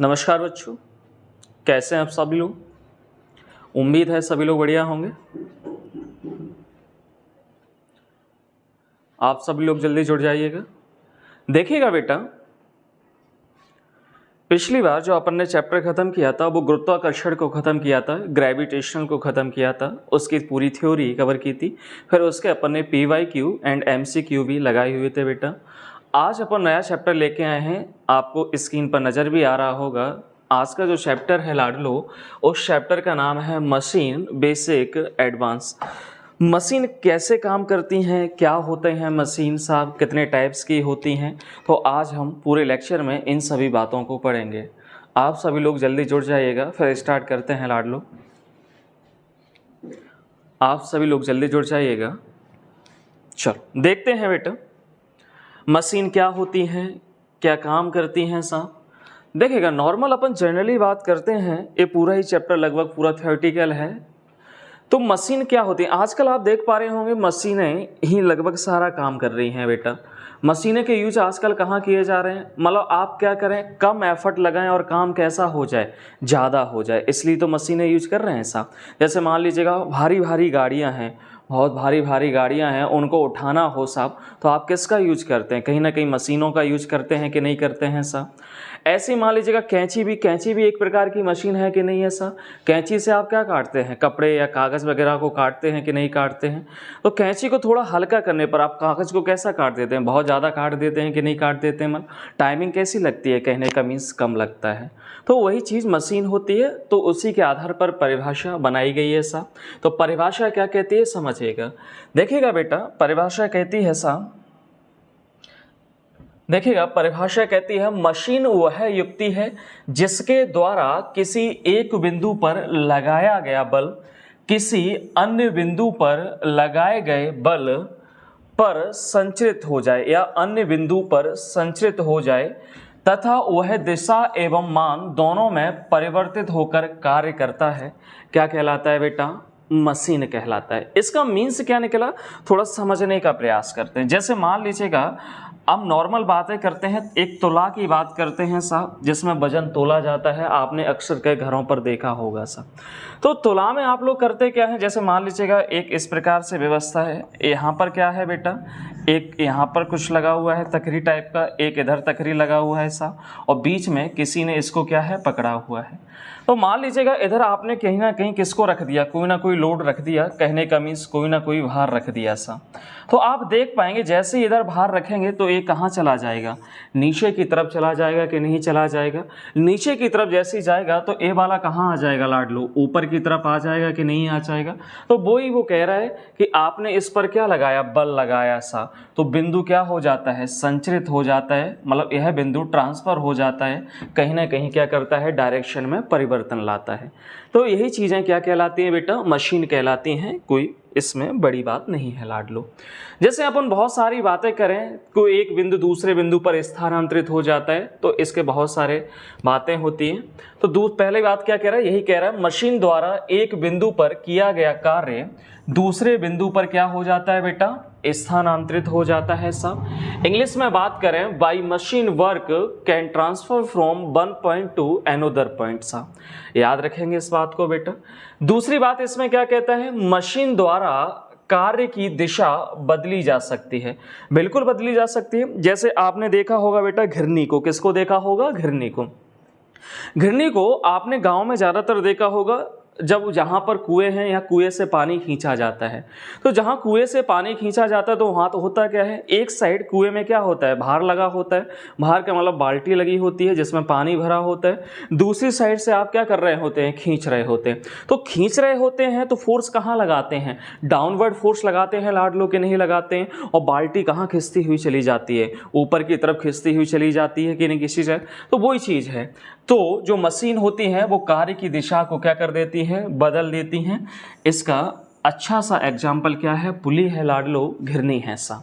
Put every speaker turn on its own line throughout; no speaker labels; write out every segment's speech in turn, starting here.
नमस्कार बच्चों, कैसे हैं आप सभी लोग। उम्मीद है सभी लोग बढ़िया होंगे। आप सभी लोग जल्दी जुड़ जाइएगा। देखिएगा बेटा, पिछली बार जो अपन ने चैप्टर खत्म किया था वो गुरुत्वाकर्षण को खत्म किया था, ग्रेविटेशन को खत्म किया था, उसकी पूरी थ्योरी कवर की थी। फिर उसके अपन ने PYQ एंड MCQ भी लगाए हुए थे बेटा। आज अपन नया चैप्टर लेके आए हैं, आपको स्क्रीन पर नज़र भी आ रहा होगा। आज का जो चैप्टर है लाडलो, उस चैप्टर का नाम है मशीन बेसिक एडवांस। मशीन कैसे काम करती हैं, क्या होते हैं मशीन साहब, कितने टाइप्स की होती हैं, तो आज हम पूरे लेक्चर में इन सभी बातों को पढ़ेंगे। आप सभी लोग जल्दी जुड़ जाइएगा। फिर स्टार्ट करते हैं लाडलो। आप सभी लोग जल्दी जुड़ जाइएगा। चलो देखते हैं बेटा, मशीन क्या होती हैं, क्या काम करती हैं साहब। देखिएगा, नॉर्मल अपन जनरली बात करते हैं, ये पूरा ही चैप्टर लगभग पूरा थ्योरेटिकल है। तो मशीन क्या होती है, आजकल आप देख पा रहे होंगे मशीनें ही लगभग सारा काम कर रही हैं बेटा। मशीनें के यूज आजकल कहाँ किए जा रहे हैं, मतलब आप क्या करें, कम एफर्ट लगाएं और काम कैसा हो जाए, ज़्यादा हो जाए, इसलिए तो मशीनें यूज कर रहे हैं साहब। जैसे मान लीजिएगा भारी भारी गाड़ियाँ हैं, बहुत भारी भारी गाड़ियां हैं, उनको उठाना हो साहब, तो आप किसका यूज करते हैं, कहीं ना कहीं मशीनों का यूज करते हैं कि नहीं करते हैं साहब। ऐसे मान लीजिएगा कैंची भी एक प्रकार की मशीन है कि नहीं है साहब। कैंची से आप क्या काटते हैं, कपड़े या कागज़ वगैरह को काटते हैं कि नहीं काटते हैं। तो कैंची को थोड़ा हल्का करने पर आप कागज़ को कैसा काट देते हैं, बहुत ज़्यादा काट देते हैं कि नहीं काट देते हैं। मतलब टाइमिंग कैसी लगती है, कहने का मीन्स कम लगता है। तो वही चीज़ मशीन होती है, तो उसी के आधार पर परिभाषा बनाई गई है साहब। तो परिभाषा क्या कहती है समझिएगा। देखिएगा बेटा, परिभाषा कहती है साहब, देखिएगा परिभाषा कहती है मशीन वह युक्ति है जिसके द्वारा किसी एक बिंदु पर लगाया गया बल किसी अन्य बिंदु पर लगाए गए बल पर संचरित हो जाए या अन्य बिंदु पर संचरित हो जाए तथा वह दिशा एवं मान दोनों में परिवर्तित होकर कार्य करता है। क्या कहलाता है बेटा, मशीन कहलाता है। इसका मीन्स क्या निकला, थोड़ा समझने का प्रयास करते हैं। जैसे मान लीजिएगा, अब नॉर्मल बातें करते हैं, एक तुला की बात करते हैं साहब, जिसमें वजन तोला जाता है, आपने अक्सर कई घरों पर देखा होगा साहब। तो तुला में आप लोग करते क्या है, जैसे मान लीजिएगा एक इस प्रकार से व्यवस्था है, यहाँ पर क्या है बेटा, एक यहाँ पर कुछ लगा हुआ है तकरी टाइप का, एक इधर तकरी लगा हुआ है साहब, और बीच में किसी ने इसको क्या है पकड़ा हुआ है। तो मान लीजिएगा इधर आपने कहीं ना कहीं किसको रख दिया, कोई ना कोई लोड रख दिया, कहने का मीन्स कोई ना कोई भार रख दिया सा। तो आप देख पाएंगे जैसे ही इधर भार रखेंगे तो ये कहाँ चला जाएगा, नीचे की तरफ चला जाएगा कि नहीं चला जाएगा। नीचे की तरफ जैसे ही जाएगा तो ए वाला कहाँ आ जाएगा लाडलो, ऊपर की तरफ आ जाएगा कि नहीं आ जाएगा। तो वो कह रहा है कि आपने इस पर क्या लगाया, बल लगाया सा, तो बिंदु क्या हो जाता है, संचरित हो जाता है, मतलब यह बिंदु ट्रांसफर हो जाता है, कहीं ना कहीं क्या करता है, डायरेक्शन में परिवर्तन लाता है। तो यही चीज़ें क्या कहलाती हैं बेटा, मशीन कहलाती हैं। कोई इसमें बड़ी बात नहीं है लाडलो। जैसे अपन बहुत सारी बातें करें, कोई एक बिंदु दूसरे बिंदु पर स्थानांतरित हो जाता है, तो इसके बहुत सारे बातें होती हैं। तो पहले बात क्या कह रहा है, यही कह रहा है मशीन द्वारा एक बिंदु पर किया गया कार्य दूसरे बिंदु पर क्या हो जाता है बेटा, स्थानांतरित हो जाता है साहब। इंग्लिश में बात करें, by machine work can transfer from one point two another point साहब। याद रखेंगे इस बात को बेटा। दूसरी बात इसमें क्या कहता है, मशीन द्वारा कार्य की दिशा बदली जा सकती है। बिल्कुल बदली जा सकती है। जैसे आपने देखा होगा बेटा घिरनी को, किसको देखा होगा, घिरनी को। घिरनी को आपने गांव में ज़्यादातर देखा होगा, जब जहाँ पर कुएं हैं या कुएं से पानी खींचा जाता है, तो जहाँ कुएं से पानी खींचा जाता है तो वहाँ तो होता क्या है, एक साइड कुएं में क्या होता है, भार लगा होता है, भार का मतलब बाल्टी लगी होती है जिसमें पानी भरा होता है। दूसरी साइड से आप क्या कर रहे होते हैं, खींच रहे होते हैं। तो खींच रहे होते हैं तो फोर्स कहाँ लगाते हैं, डाउनवर्ड फोर्स लगाते हैं लाडलो के नहीं लगाते हैं। और बाल्टी कहाँ खिंचती हुई चली जाती है, ऊपर की तरफ खिंचती हुई चली जाती है कि नहीं किसी से। तो वही चीज़ है। तो जो मशीन होती है वो कार्य की दिशा को क्या कर देती है, बदल देती हैं। इसका अच्छा सा एग्जाम्पल क्या है, पुली है लाडलो, घिरनी है सा।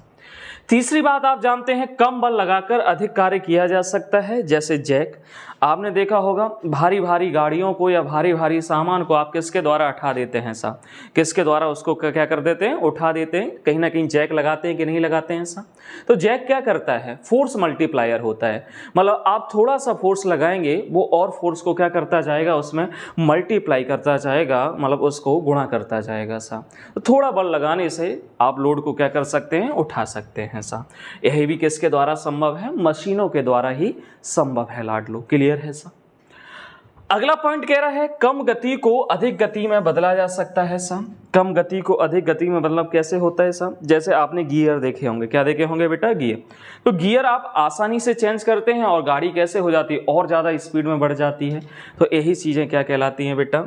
तीसरी बात आप जानते हैं, कम बल लगाकर अधिक कार्य किया जा सकता है, जैसे जैक। आपने देखा होगा भारी भारी गाड़ियों को या भारी भारी सामान को आप किसके द्वारा उठा देते हैं साहब, किसके द्वारा उसको क्या कर देते हैं, उठा देते हैं। कहीं ना कहीं जैक लगाते हैं कि नहीं लगाते हैं साहब। तो जैक क्या करता है, फोर्स मल्टीप्लायर होता है। मतलब आप थोड़ा सा फोर्स लगाएंगे वो और फोर्स को क्या करता जाएगा, उसमें मल्टीप्लाई करता जाएगा, मतलब उसको गुणा करता जाएगा साहब। तो थोड़ा बल लगाने से आप लोड को क्या कर सकते हैं, उठा सकते हैं साहब। यही भी किसके द्वारा संभव है, मशीनों के द्वारा ही संभव है लाडलो। क्लियर है साहब। अगला पॉइंट कह रहा है कम गति को अधिक गति में बदला जा सकता है साहब। कम गति को अधिक गति में मतलब कैसे होता है साहब, जैसे आपने गियर देखे होंगे, क्या देखे होंगे बेटा, गियर। तो गियर आप आसानी से चेंज करते हैं और गाड़ी कैसे हो जाती है, और ज़्यादा स्पीड में बढ़ जाती है। तो यही चीज़ें क्या कहलाती हैं बेटा,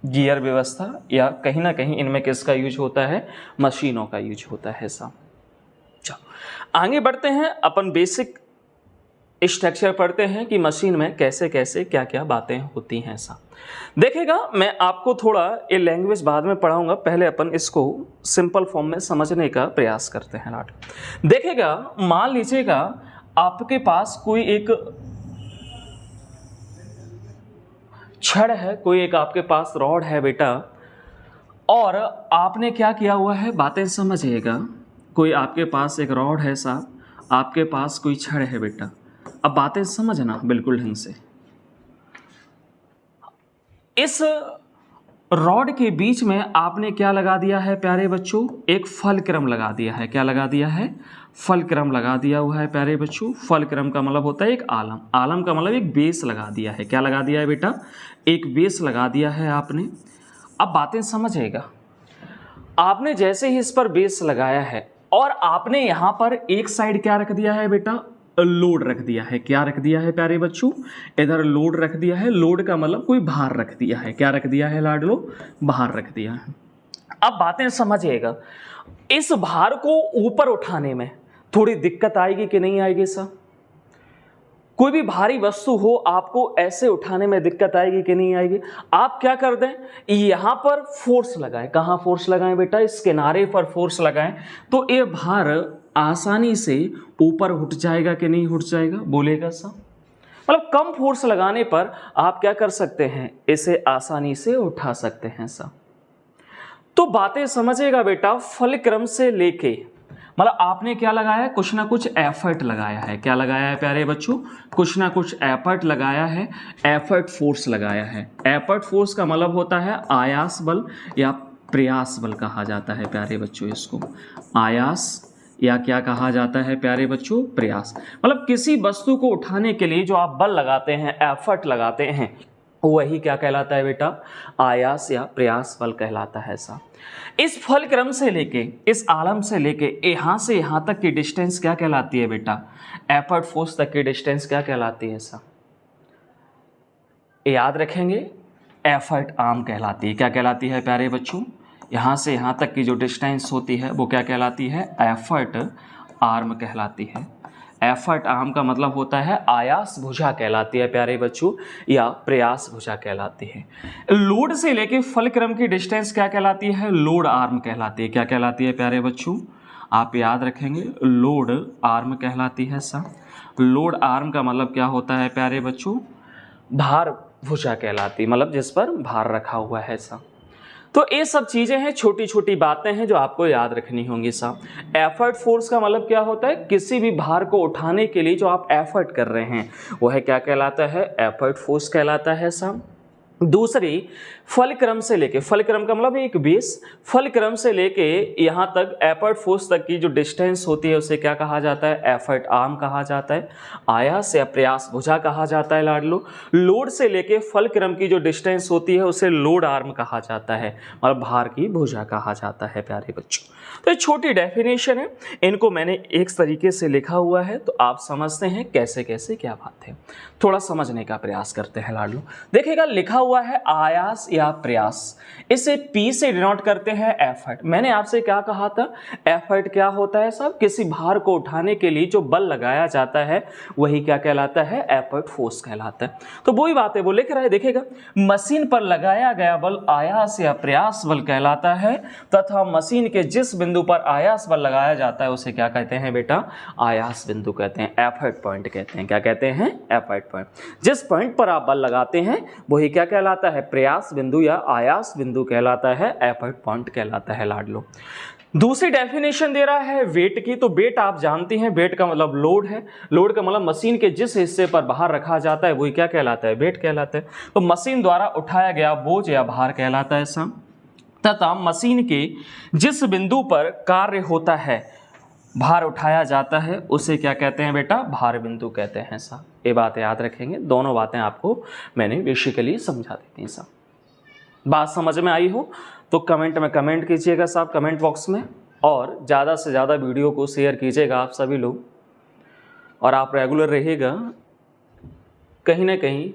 गियर व्यवस्था, या कहीं ना कहीं इनमें किसका यूज होता है, मशीनों का यूज होता है साहब। चलो आगे बढ़ते हैं, अपन बेसिक स्ट्रक्चर पढ़ते हैं कि मशीन में कैसे कैसे क्या क्या बातें होती हैं साहब। देखिएगा मैं आपको थोड़ा ये लैंग्वेज बाद में पढ़ाऊंगा, पहले अपन इसको सिंपल फॉर्म में समझने का प्रयास करते हैं लाड। देखिएगा मान लीजिएगा आपके पास कोई एक छड़ है, कोई एक आपके पास रॉड है बेटा, और आपने क्या किया हुआ है, बातें समझिएगा। कोई आपके पास एक रॉड है साहब, आपके पास कोई छड़ है बेटा। अब बातें समझना बिल्कुल ढंग से। इस रॉड के बीच में आपने क्या लगा दिया है प्यारे बच्चों, एक फलक्रम लगा दिया है। क्या लगा दिया है, फलक्रम लगा दिया हुआ है प्यारे बच्चों। फलक्रम का मतलब होता है एक आलम, आलम का मतलब एक बेस लगा दिया है। क्या लगा दिया है बेटा, एक बेस लगा दिया है आपने। अब बातें समझिएगा, आपने जैसे ही इस पर बेस लगाया है और आपने यहां पर एक साइड क्या रख दिया है बेटा, लोड रख दिया है। क्या रख दिया है प्यारे बच्चों, इधर लोड रख दिया है। लोड का मतलब कोई भार रख दिया है। क्या रख दिया है लाडलो, भार रख दिया है। अब बातें समझिएगा, इस भार को ऊपर उठाने में थोड़ी दिक्कत आएगी कि नहीं आएगी सर। कोई भी भारी वस्तु हो आपको ऐसे उठाने में दिक्कत आएगी कि नहीं आएगी। आप क्या कर दें, यहां पर फोर्स लगाएं। कहां फोर्स लगाएं बेटा, इस किनारे पर फोर्स लगाएं, तो ये भार आसानी से ऊपर उठ जाएगा कि नहीं उठ जाएगा, बोलेगा सा। मतलब कम फोर्स लगाने पर आप क्या कर सकते हैं, इसे आसानी से उठा सकते हैं सा। तो बातें समझेगा बेटा, फलक्रम से लेके मतलब आपने क्या लगाया, कुछ ना कुछ एफर्ट लगाया है। क्या लगाया है प्यारे बच्चों, कुछ ना कुछ एफर्ट लगाया है, एफर्ट फोर्स लगाया है। एफर्ट फोर्स का मतलब होता है आयास बल या प्रयास बल कहा जाता है प्यारे बच्चों। इसको आयास या क्या कहा जाता है प्यारे बच्चों, प्रयास। मतलब किसी वस्तु को उठाने के लिए जो आप बल लगाते हैं, एफर्ट लगाते हैं, वही क्या कहलाता है बेटा, आयास या प्रयास बल कहलाता है सा। इस फलक्रम से लेके, इस आलम से लेके यहां से यहां तक की डिस्टेंस क्या कहलाती है बेटा, एफर्ट फोर्स तक की डिस्टेंस क्या कहलाती है सा, याद रखेंगे, एफर्ट आर्म कहलाती है। क्या कहलाती है प्यारे बच्चों, यहां से यहां तक की जो डिस्टेंस होती है वो क्या कहलाती है, एफर्ट आर्म कहलाती है। एफर्ट आर्म का मतलब होता है आयास भुजा कहलाती है प्यारे बच्चों, या प्रयास भुजा कहलाती है। लोड से लेके फलक्रम की डिस्टेंस क्या कहलाती है, लोड आर्म कहलाती है। क्या कहलाती है प्यारे बच्चों, आप याद रखेंगे, लोड आर्म कहलाती है सा। लोड आर्म का मतलब क्या होता है प्यारे बच्चों, भार भुजा कहलाती है, मतलब जिस पर भार रखा हुआ है सा। तो ये सब चीजें हैं, छोटी छोटी बातें हैं जो आपको याद रखनी होंगी साहब। एफर्ट फोर्स का मतलब क्या होता है, किसी भी भार को उठाने के लिए जो आप एफर्ट कर रहे हैं वह क्या कहलाता है, एफर्ट फोर्स कहलाता है साहब। दूसरी फलक्रम से लेके, फलक्रम का मतलब एक बेस, फलक्रम से लेके यहाँ तक एफर्ट फोर्स तक की जो डिस्टेंस होती है उसे क्या कहा जाता है, एफर्ट आर्म कहा जाता है, आयास या प्रयास भुजा कहा जाता है लाडलो। लोड से लेके फलक्रम की जो डिस्टेंस होती है उसे लोड आर्म कहा जाता है, मतलब भार की भुजा कहा जाता है प्यारे बच्चों। तो ये छोटी डेफिनेशन है, इनको मैंने एक तरीके से लिखा हुआ है तो आप समझते हैं कैसे कैसे क्या बात है। थोड़ा समझने का प्रयास करते हैं लाडलो। देखिएगा लिखा हुआ है आयास या प्रयास, इसे P से डिनोट करते हैं एफर्ट। मैंने आपसे क्या कहा था, एफर्ट क्या होता है साहब, किसी भार को उठाने के लिए जो बल लगाया जाता है वही क्या कहलाता है, एफर्ट फोर्स कहलाता है। तो वही बात है वो लिख रहा है, देखिएगा, मशीन पर लगाया गया बल आयास या प्रयास बल कहलाता है तथा मशीन के जिस बिंदु पर आयास बल लगाया जाता है उसे क्या कहते हैं बेटा, आयास बिंदु कहते हैं, एफर्ट पॉइंट कहते हैं। क्या कहते हैं, एफर्ट पॉइंट। जिस पॉइंट पर आप बल लगाते हैं वही क्या कहलाता है, प्रयास बिंदु या आयास बिंदु कहलाता है, एफर्ट पॉइंट कहलाता है लाडलो। दूसरी डेफिनेशन दे रहा है वेट की, तो वेट आप जानते हैं, वेट का मतलब लोड है, लोड का मतलब मशीन के जिस हिस्से पर भार रखा जाता है वही क्या कहलाता है, वेट कहलाता है। तो मशीन द्वारा उठाया गया बोझ या भार कहलाता है ऐसा, तथा मशीन के जिस बिंदु पर कार्य होता है, भार उठाया जाता है, उसे क्या कहते हैं बेटा, भार बिंदु कहते हैं साहब। ये बात याद रखेंगे, दोनों बातें आपको मैंने बेसिकली समझा दी थी साहब। बात समझ में आई हो तो कमेंट में कमेंट कीजिएगा साहब, कमेंट बॉक्स में, और ज़्यादा से ज़्यादा वीडियो को शेयर कीजिएगा आप सभी लोग, और आप रेगुलर रहिएगा। कहीं ना कहीं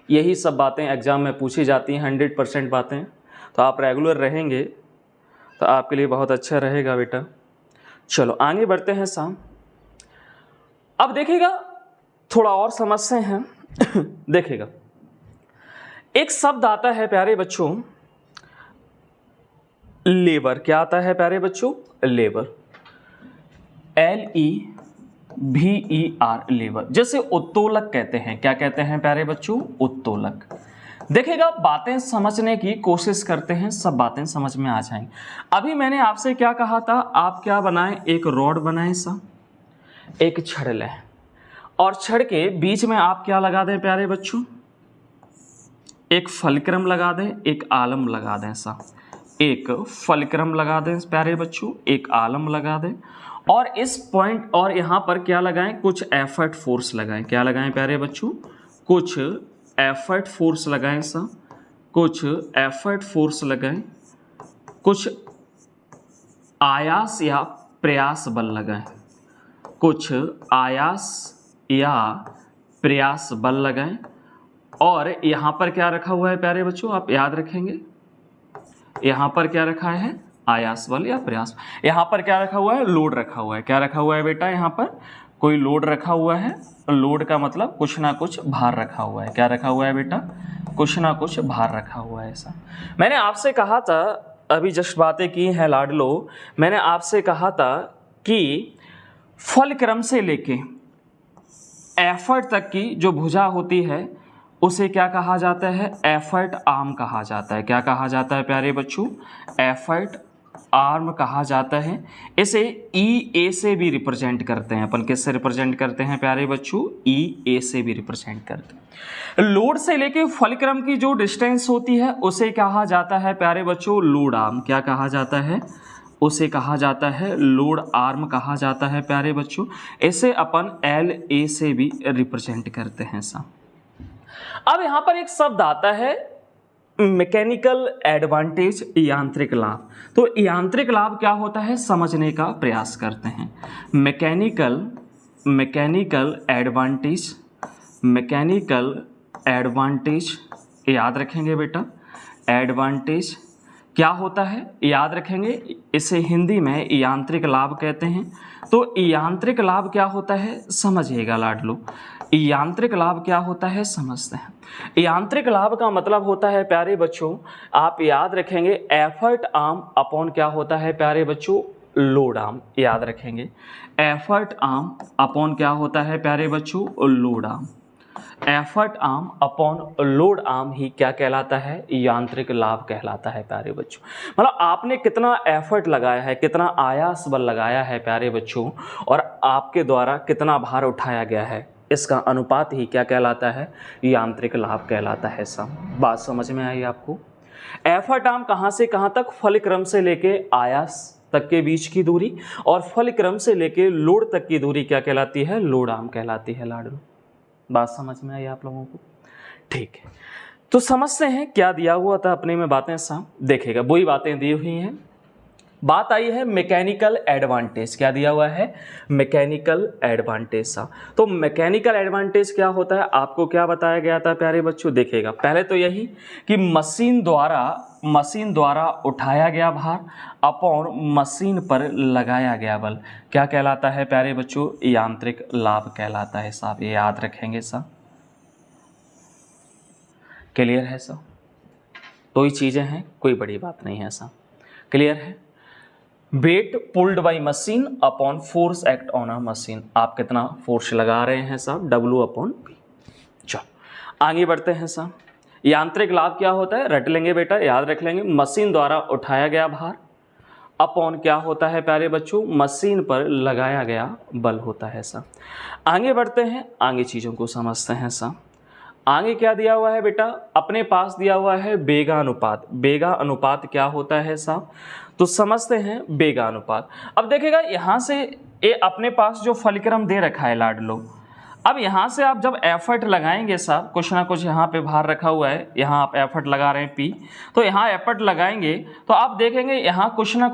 यही सब बातें एग्ज़ाम में पूछी जाती हैं, 100% बातें, तो आप रेगुलर रहेंगे तो आपके लिए बहुत अच्छा रहेगा बेटा। चलो आगे बढ़ते हैं साहब। अब देखिएगा थोड़ा और समझते हैं देखिएगा, एक शब्द आता है प्यारे बच्चों, लेबर। क्या आता है प्यारे बच्चों, लेबर, LEVER, लेबर, जैसे उत्तोलक कहते हैं। क्या कहते हैं प्यारे बच्चों, उत्तोलक। देखिएगा बातें समझने की कोशिश करते हैं, सब बातें समझ में आ जाएंगी। अभी मैंने आपसे क्या कहा था, आप क्या बनाएं, एक रॉड बनाएं सा, एक छड़ लें, और छड़ के बीच में आप क्या लगा दें प्यारे बच्चों, एक फलक्रम लगा दें, एक आलम लगा दें सा, एक फलक्रम लगा दें प्यारे बच्चों, एक आलम लगा दें, और इस पॉइंट और यहाँ पर क्या लगाएं, कुछ एफर्ट फोर्स लगाएं। क्या लगाएं प्यारे बच्चों, कुछ एफर्ट फोर्स लगाएं सा, कुछ एफर्ट फोर्स लगाएं, कुछ आयास या प्रयास बल लगाएं, कुछ आयास या प्रयास बल लगाएं, और यहाँ पर क्या रखा हुआ है प्यारे बच्चों, आप याद रखेंगे, यहाँ पर क्या रखा है, आयास बल या प्रयास। यहाँ पर क्या रखा हुआ है, लोड रखा हुआ है। क्या रखा हुआ है बेटा, यहाँ पर कोई लोड रखा हुआ है, लोड का मतलब कुछ ना कुछ भार रखा हुआ है। क्या रखा हुआ है बेटा, कुछ ना कुछ भार रखा हुआ है ऐसा। मैंने आपसे कहा था, अभी जस्ट बातें की हैं लाडलो, मैंने आपसे कहा था कि फलक्रम से लेके एफर्ट तक की जो भुजा होती है उसे क्या कहा जाता है, एफर्ट आर्म कहा जाता है। क्या कहा जाता है प्यारे बच्चों, एफर्ट आर्म कहा जाता है। इसे EA से भी रिप्रेजेंट करते हैं अपन, किससे रिप्रेजेंट करते हैं प्यारे बच्चों, EA से भी रिप्रेजेंट करते हैं। लोड से लेके फलक्रम की जो डिस्टेंस होती है उसे कहा जाता है प्यारे बच्चों, लोड आर्म। क्या कहा जाता है, उसे कहा जाता है लोड आर्म कहा जाता है प्यारे बच्चों। इसे अपन LA से भी रिप्रेजेंट करते हैं सा। अब यहां पर एक शब्द आता है मैकेनिकल एडवांटेज, यांत्रिक लाभ। तो यांत्रिक लाभ क्या होता है समझने का प्रयास करते हैं। मैकेनिकल एडवांटेज याद रखेंगे बेटा, एडवांटेज क्या होता है याद रखेंगे, इसे हिंदी में यांत्रिक लाभ कहते हैं। तो यांत्रिक लाभ क्या होता है समझिएगा लाडलो, यांत्रिक लाभ क्या होता है समझते हैं। यांत्रिक लाभ का मतलब होता है प्यारे बच्चों, आप याद रखेंगे, एफर्ट आर्म अपॉन क्या होता है प्यारे बच्चों, लोड आर्म। याद रखेंगे, एफर्ट आर्म अपॉन क्या होता है प्यारे बच्चों, load arm. Effort arm upon load arm ही क्या कहलाता है, यांत्रिक लाभ कहलाता है प्यारे बच्चों। मतलब आपने कितना एफर्ट लगाया है, कितना आयास बल लगाया है प्यारे बच्चों, और आपके द्वारा कितना भार उठाया गया है, इसका अनुपात ही क्या कहलाता है, यांत्रिक लाभ कहलाता है। सब बात समझ में आई आपको। एफर्ट आर्म कहाँ से कहाँ तक, फलक्रम से लेके आयास तक के बीच की दूरी, और फलक्रम से लेके लोड तक की दूरी क्या कहलाती है, लोड आर्म कहलाती है लाडू। बात समझ में आई आप लोगों को, ठीक है। तो समझते हैं क्या दिया हुआ था अपने में बातें साहब। देखेगा वही बातें दी हुई हैं, बात आई है मैकेनिकल एडवांटेज, क्या दिया हुआ है, मैकेनिकल एडवांटेज सा। तो मैकेनिकल एडवांटेज क्या होता है, आपको क्या बताया गया था प्यारे बच्चों, देखिएगा पहले तो यही कि मशीन द्वारा उठाया गया भार अपॉन मशीन पर लगाया गया बल क्या कहलाता है प्यारे बच्चों, यांत्रिक लाभ कहलाता है साहब, ये याद रखेंगे साहब। क्लियर है साहब, दो ही चीजें हैं, कोई बड़ी बात नहीं है साहब, क्लियर है। Weight pulled by machine upon force act on a machine, आप कितना फोर्स लगा रहे हैं साहब, W अपॉन P। चलो आगे बढ़ते हैं साहब। यांत्रिक लाभ क्या होता है, रट लेंगे बेटा, याद रख लेंगे, मशीन द्वारा उठाया गया भार अपॉन क्या होता है प्यारे बच्चों, मशीन पर लगाया गया बल होता है साहब। आगे बढ़ते हैं, आगे चीज़ों को समझते हैं साहब। आगे क्या दिया हुआ है बेटा, अपने पास दिया हुआ है बेगा अनुपात। बेगा अनुपात क्या होता है साहब, तो समझते हैं बेगा अनुपात। अब देखिएगा यहाँ से ये अपने पास जो फलक्रम दे रखा है लाडलो, अब यहाँ से आप जब एफर्ट लगाएंगे साहब, कुछ ना कुछ यहाँ पे भार रखा हुआ है, यहाँ आप एफर्ट लगा रहे हैं P, तो यहाँ एफर्ट लगाएंगे तो आप देखेंगे यहाँ कुछ ना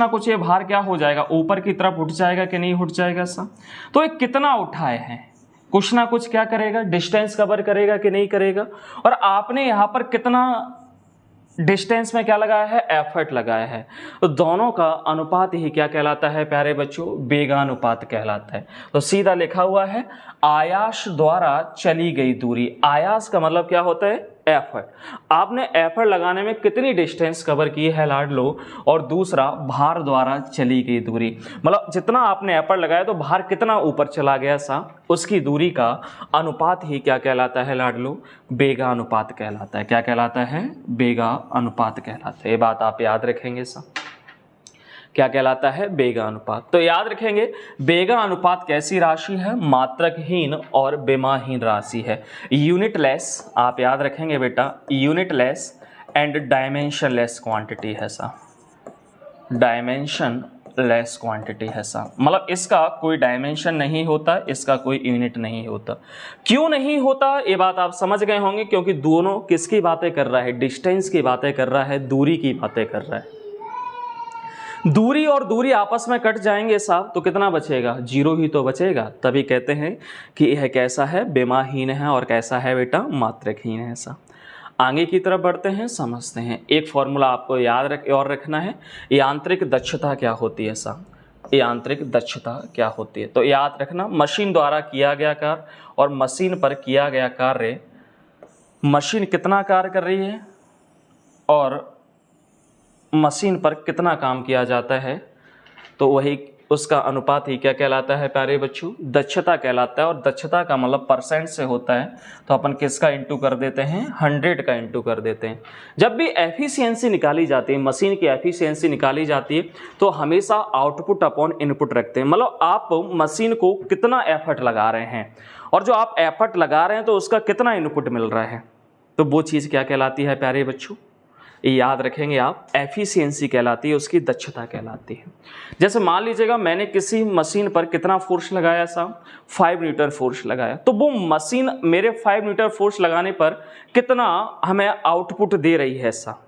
कुछ ये भार क्या हो जाएगा, ऊपर की तरफ उठ जाएगा कि नहीं उठ जाएगा साहब। तो ये कितना उठाए हैं, कुछ ना कुछ क्या करेगा, डिस्टेंस कवर करेगा कि नहीं करेगा, और आपने यहाँ पर कितना डिस्टेंस में क्या लगाया है, एफर्ट लगाया है, तो दोनों का अनुपात ही क्या कहलाता है प्यारे बच्चों, बेगानुपात कहलाता है। तो सीधा लिखा हुआ है आयास द्वारा चली गई दूरी। आयास का मतलब क्या होता है, एफर्ट। आपने एफर्ट लगाने में कितनी डिस्टेंस कवर की है लाडलो, और दूसरा भार द्वारा चली गई दूरी, मतलब जितना आपने एफर्ट लगाया तो भार कितना ऊपर चला गया सा, उसकी दूरी का अनुपात ही क्या कहलाता है लाडलो, बेगा अनुपात कहलाता है। क्या कहलाता है, बेगा अनुपात कहलाता है। ये बात आप याद रखेंगे सा, क्या कहलाता है, बेगा अनुपात। तो याद रखेंगे बेगा अनुपात कैसी राशि है, मात्रकहीन और बेमाहीन राशि है, यूनिटलेस, आप याद रखेंगे बेटा, यूनिटलेस एंड डायमेंशनलेस क्वांटिटी है सा, डायमेंशनलेस क्वांटिटी है सा, मतलब इसका कोई डायमेंशन नहीं होता, इसका कोई यूनिट नहीं होता। क्यों नहीं होता ये बात आप समझ गए होंगे, क्योंकि दोनों किसकी बातें कर रहा है, डिस्टेंस की बातें कर रहा है, दूरी की बातें कर रहा है। दूरी और दूरी आपस में कट जाएंगे साहब तो कितना बचेगा, जीरो ही तो बचेगा। तभी कहते हैं कि यह कैसा है, बेमाहीन है, और कैसा है बेटा, मात्रकहीन है साहब। आगे की तरफ बढ़ते हैं, समझते हैं। एक फॉर्मूला आपको याद रखना है, यांत्रिक दक्षता क्या होती है साहब, यांत्रिक दक्षता क्या होती है। तो याद रखना, मशीन द्वारा किया गया कार्य और मशीन पर किया गया कार्य, मशीन कितना कार्य कर रही है और मशीन पर कितना काम किया जाता है, तो वही उसका अनुपात ही क्या कहलाता है प्यारे बच्चों, दक्षता कहलाता है। और दक्षता का मतलब परसेंट से होता है, तो अपन किसका इंटू कर देते हैं, 100 का इंटू कर देते हैं। जब भी एफिशिएंसी निकाली जाती है, मशीन की एफिशिएंसी निकाली जाती है, तो हमेशा आउटपुट अपॉन इनपुट रखते हैं, मतलब आप मशीन को कितना एफर्ट लगा रहे हैं और जो आप एफर्ट लगा रहे हैं तो उसका कितना इनपुट मिल रहा है, तो वो चीज़ क्या कहलाती है प्यारे बच्चों, याद रखेंगे आप, एफिशिएंसी कहलाती है, उसकी दक्षता कहलाती है। जैसे मान लीजिएगा मैंने किसी मशीन पर कितना फोर्स लगाया साहब, 5 न्यूटन फोर्स लगाया, तो वो मशीन मेरे 5 न्यूटन फोर्स लगाने पर कितना हमें आउटपुट दे रही है साहब,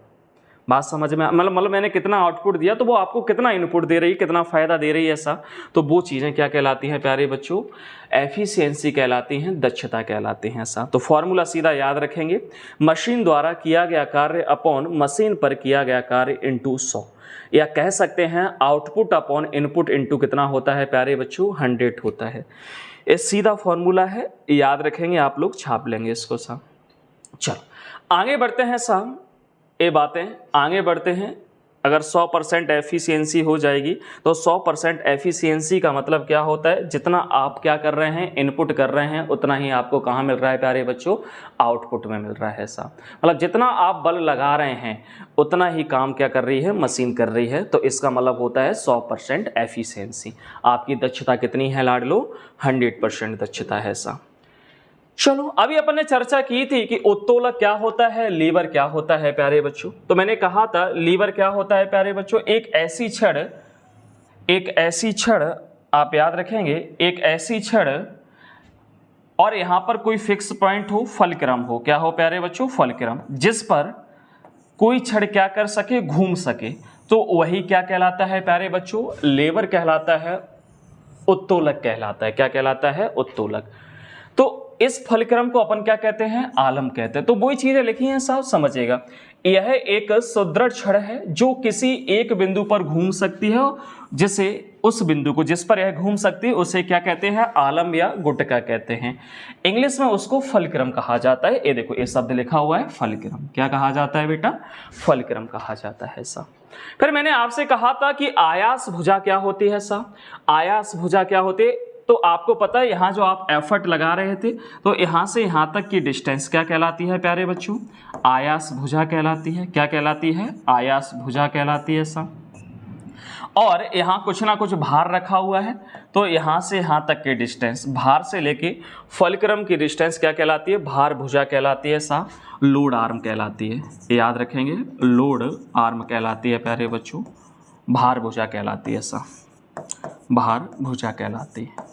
बात समझ में, मतलब मैंने कितना आउटपुट दिया तो वो आपको कितना इनपुट दे रही है, कितना फ़ायदा दे रही है ऐसा, तो वो चीज़ें क्या कहलाती हैं प्यारे बच्चों, एफिशिएंसी कहलाती हैं, दक्षता कहलाती हैं ऐसा। तो फॉर्मूला सीधा याद रखेंगे, मशीन द्वारा किया गया कार्य अपॉन मशीन पर किया गया कार्य इंटू 100, या कह सकते हैं आउटपुट अपॉन इनपुट इंटू कितना होता है प्यारे बच्चों, 100 होता है। ये सीधा फॉर्मूला है, याद रखेंगे आप लोग, छाप लेंगे इसको साहब। चलो आगे बढ़ते हैं साहब, ये बातें आगे बढ़ते हैं। अगर 100% एफिशिएंसी हो जाएगी तो 100% एफिशिएंसी का मतलब क्या होता है, जितना आप क्या कर रहे हैं, इनपुट कर रहे हैं, उतना ही आपको कहाँ मिल रहा है प्यारे बच्चों, आउटपुट में मिल रहा है साहब। मतलब जितना आप बल लगा रहे हैं उतना ही काम क्या कर रही है, मशीन कर रही है, तो इसका मतलब होता है 100% एफिशिएंसी। आपकी दक्षता कितनी है लाडलो, 100% दक्षता है साहब। चलो अभी अपन ने चर्चा की थी कि उत्तोलक क्या होता है, लीवर क्या होता है प्यारे बच्चों। तो मैंने कहा था लीवर क्या होता है प्यारे बच्चों, एक ऐसी छड़ आप याद रखेंगे, एक ऐसी छड़ और यहां पर कोई फिक्स पॉइंट हो, फलक्रम हो, क्या हो प्यारे बच्चों, फलक्रम, जिस पर कोई छड़ क्या कर सके, घूम सके। तो वही क्या कहलाता है प्यारे बच्चों, लेवर कहलाता है, उत्तोलक कहलाता है। क्या कहलाता है, उत्तोलक। तो इस फलक्रम को अपन क्या कहते हैं, आलम कहते हैं। तो वही चीजें लिखी हैं साहब, समझिएगा। यह एक सुदृढ़ छड़ है जो किसी एक बिंदु पर घूम सकती है, जिसे उस बिंदु को जिस पर यह घूम सकती है उसे क्या कहते हैं, आलम या गुटका कहते हैं। इंग्लिश में उसको फलक्रम कहा जाता है। ये देखो ये शब्द लिखा हुआ है फलक्रम। क्या कहा जाता है बेटा, फलक्रम कहा जाता है ऐसा। फिर मैंने आपसे कहा था कि आयास भुजा क्या होती है साहब, आयास भुजा क्या होती है। तो आपको पता है यहाँ जो आप एफर्ट लगा रहे थे, तो यहाँ से यहाँ तक की डिस्टेंस क्या कहलाती है प्यारे बच्चों, आयास भुजा कहलाती है। क्या कहलाती है, आयास भुजा कहलाती है ऐसा। और यहाँ कुछ ना कुछ भार रखा हुआ है, तो यहाँ से यहाँ तक की डिस्टेंस, भार से लेके फलक्रम की डिस्टेंस क्या कहलाती है, भार भुजा कहलाती है सा, लोड आर्म कहलाती है। याद रखेंगे, लोड आर्म कहलाती है प्यारे बच्चों, भार भुजा कहलाती है सा, भार भुजा कहलाती है।